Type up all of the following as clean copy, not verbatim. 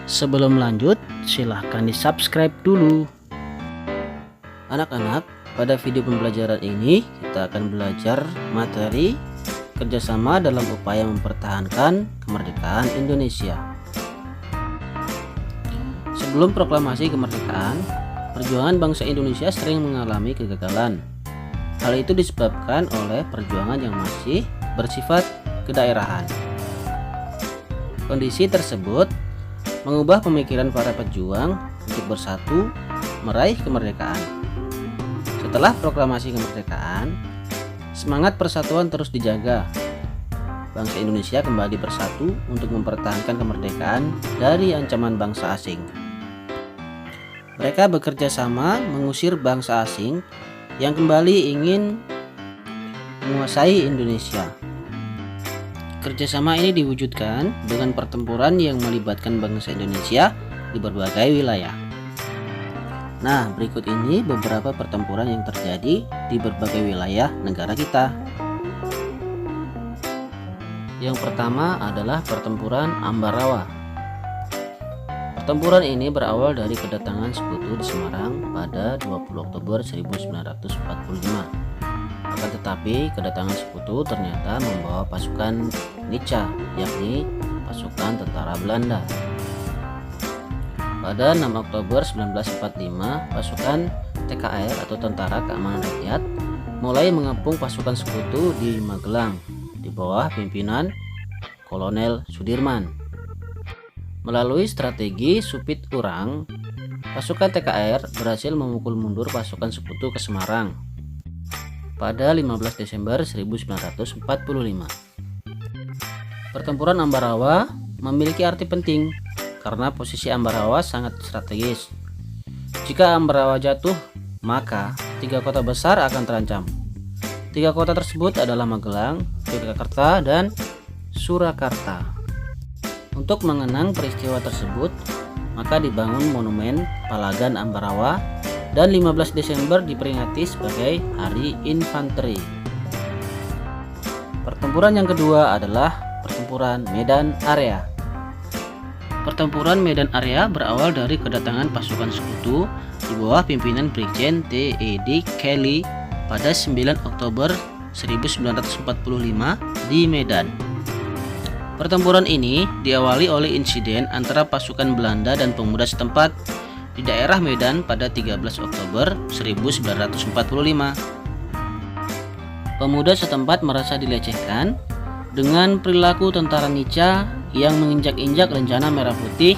Sebelum lanjut, silahkan di-subscribe dulu. Anak-anak, pada video pembelajaran ini kita akan belajar materi kerjasama dalam upaya mempertahankan kemerdekaan Indonesia. Sebelum proklamasi kemerdekaan, perjuangan bangsa Indonesia sering mengalami kegagalan. Hal itu disebabkan oleh perjuangan yang masih bersifat kedaerahan. Kondisi tersebut mengubah pemikiran para pejuang untuk bersatu meraih kemerdekaan. Setelah proklamasi kemerdekaan, semangat persatuan terus dijaga. Bangsa Indonesia kembali bersatu untuk mempertahankan kemerdekaan dari ancaman bangsa asing. Mereka bekerja sama mengusir bangsa asing yang kembali ingin menguasai Indonesia. Kerjasama ini diwujudkan dengan pertempuran yang melibatkan bangsa Indonesia di berbagai wilayah. Nah, berikut ini beberapa pertempuran yang terjadi di berbagai wilayah negara kita. Yang pertama adalah pertempuran Ambarawa. Pertempuran ini berawal dari kedatangan sekutu di Semarang pada 20 Oktober 1945. Akan tetapi kedatangan sekutu ternyata membawa pasukan Nica, yakni pasukan tentara Belanda. Pada 6 Oktober 1945, pasukan TKR atau Tentara Keamanan Rakyat mulai mengepung pasukan sekutu di Magelang di bawah pimpinan Kolonel Sudirman. Melalui strategi Supit Urang, pasukan TKR berhasil memukul mundur pasukan sekutu ke Semarang pada 15 Desember 1945. Pertempuran Ambarawa memiliki arti penting karena posisi Ambarawa sangat strategis. Jika Ambarawa jatuh, maka 3 kota besar akan terancam. 3 kota tersebut adalah Magelang, Yogyakarta, dan Surakarta. Untuk mengenang peristiwa tersebut, maka dibangun monumen Palagan Ambarawa dan 15 Desember diperingati sebagai Hari Infanteri. Pertempuran yang kedua adalah pertempuran Medan Area. Pertempuran Medan Area berawal dari kedatangan pasukan sekutu di bawah pimpinan Brigjen T.E.D. Kelly pada 9 Oktober 1945 di Medan. Pertempuran ini diawali oleh insiden antara pasukan Belanda dan pemuda setempat di daerah Medan pada 13 Oktober 1945. Pemuda setempat merasa dilecehkan dengan perilaku tentara Nica yang menginjak-injak lencana merah putih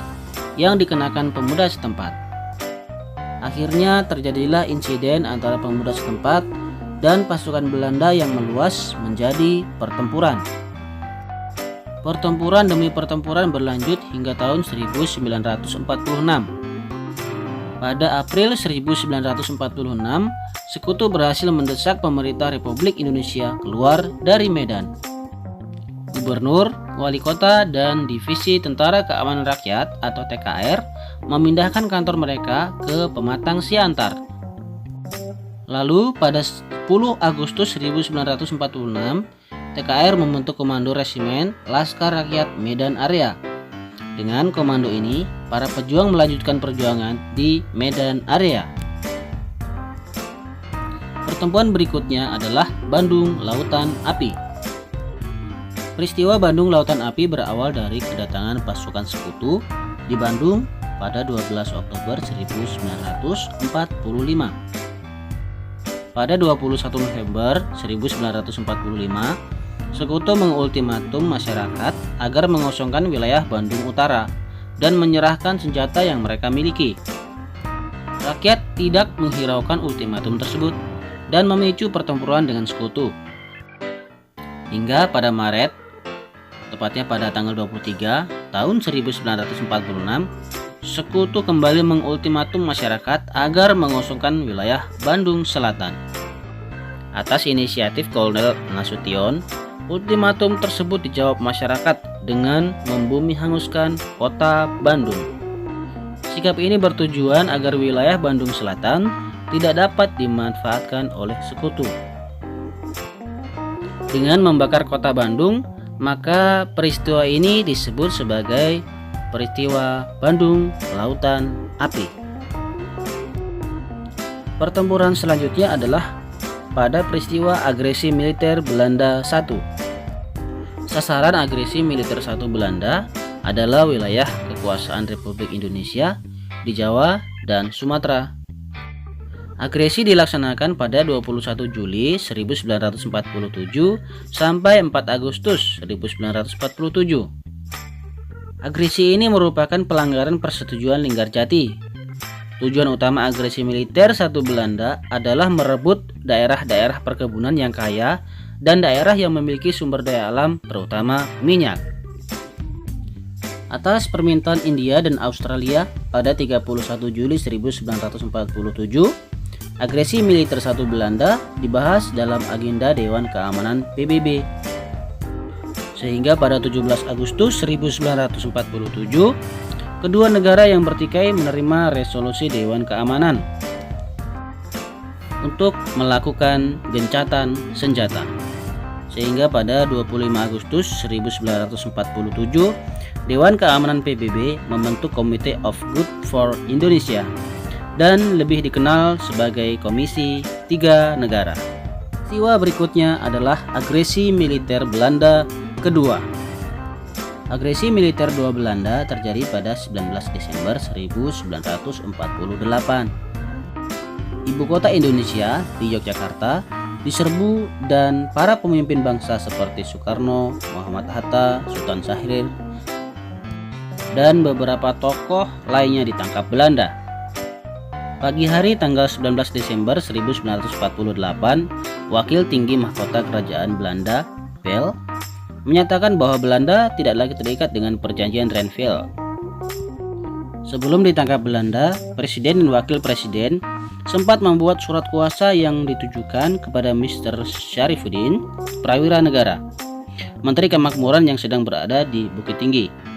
yang dikenakan pemuda setempat. Akhirnya terjadilah insiden antara pemuda setempat dan pasukan Belanda yang meluas menjadi pertempuran. Pertempuran demi pertempuran berlanjut hingga tahun 1946. Pada April 1946, sekutu berhasil mendesak pemerintah Republik Indonesia keluar dari Medan. Gubernur, wali kota, dan divisi Tentara Keamanan Rakyat atau TKR memindahkan kantor mereka ke Pematang Siantar. Lalu pada 10 Agustus 1946, TKR membentuk Komando Resimen Laskar Rakyat Medan Area. Dengan komando ini, para pejuang melanjutkan perjuangan di Medan Area. Pertempuran berikutnya adalah Bandung Lautan Api. Peristiwa Bandung Lautan Api berawal dari kedatangan pasukan sekutu di Bandung pada 12 Oktober 1945. Pada 21 November 1945, sekutu mengultimatum masyarakat agar mengosongkan wilayah Bandung Utara dan menyerahkan senjata yang mereka miliki. Rakyat tidak menghiraukan ultimatum tersebut dan memicu pertempuran dengan sekutu. Hingga pada Maret, tepatnya pada tanggal 23 tahun 1946, sekutu kembali mengultimatum masyarakat agar mengosongkan wilayah Bandung Selatan. Atas inisiatif Kolonel Nasution, ultimatum tersebut dijawab masyarakat dengan membumi hanguskan kota Bandung. Sikap ini bertujuan agar wilayah Bandung Selatan tidak dapat dimanfaatkan oleh sekutu. Dengan membakar kota Bandung, maka peristiwa ini disebut sebagai peristiwa Bandung Lautan Api. Pertempuran selanjutnya adalah pada peristiwa agresi militer Belanda I. Sasaran agresi militer I Belanda adalah wilayah kekuasaan Republik Indonesia di Jawa dan Sumatera. Agresi dilaksanakan pada 21 Juli 1947 sampai 4 Agustus 1947. Agresi ini merupakan pelanggaran persetujuan Linggarjati. Tujuan utama agresi militer I Belanda adalah merebut daerah-daerah perkebunan yang kaya dan daerah yang memiliki sumber daya alam, terutama minyak. Atas permintaan India dan Australia pada 31 Juli 1947, agresi militer I Belanda dibahas dalam agenda Dewan Keamanan PBB. Sehingga pada 17 Agustus 1947, kedua negara yang bertikai menerima resolusi Dewan Keamanan untuk melakukan gencatan senjata. Sehingga pada 25 Agustus 1947, Dewan Keamanan PBB membentuk Committee of Good for Indonesia dan lebih dikenal sebagai Komisi 3 Negara. Peristiwa berikutnya adalah agresi militer Belanda kedua. Agresi militer II Belanda terjadi pada 19 Desember 1948. Ibu kota Indonesia di Yogyakarta diserbu dan para pemimpin bangsa seperti Soekarno, Muhammad Hatta, Sultan Syahrir, dan beberapa tokoh lainnya ditangkap Belanda. Pagi hari tanggal 19 Desember 1948, Wakil Tinggi Mahkota Kerajaan Belanda, Bel, menyatakan bahwa Belanda tidak lagi terikat dengan perjanjian Renville. Sebelum ditangkap Belanda, Presiden dan Wakil Presiden sempat membuat surat kuasa yang ditujukan kepada Mr. Syarifuddin Prawira Negara, Menteri Kemakmuran yang sedang berada di Bukit Tinggi.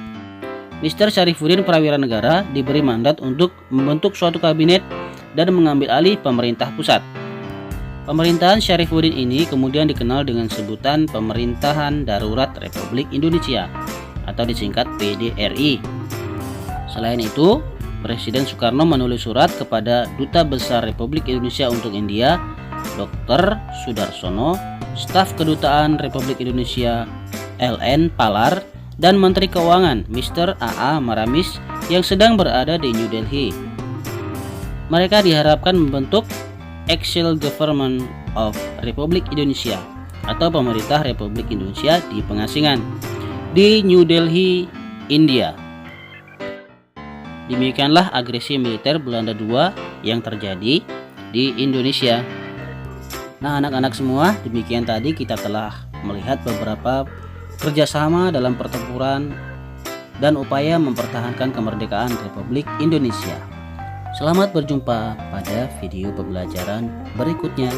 Mr. Syarifuddin Prawira Negara diberi mandat untuk membentuk suatu kabinet dan mengambil alih pemerintah pusat. Pemerintahan Syarifuddin ini kemudian dikenal dengan sebutan Pemerintahan Darurat Republik Indonesia atau disingkat PDRI. Selain itu, Presiden Soekarno menulis surat kepada Duta Besar Republik Indonesia untuk India, Dr. Sudarsono, Staf Kedutaan Republik Indonesia LN Palar, dan Menteri Keuangan Mr. A.A. Maramis yang sedang berada di New Delhi. Mereka diharapkan membentuk Exil Government of Republik Indonesia atau Pemerintah Republik Indonesia di pengasingan di New Delhi, India. Demikianlah agresi militer Belanda II yang terjadi di Indonesia. Nah, anak-anak semua, demikian tadi kita telah melihat beberapa kerjasama dalam pertempuran dan upaya mempertahankan kemerdekaan Republik Indonesia. Selamat berjumpa pada video pembelajaran berikutnya.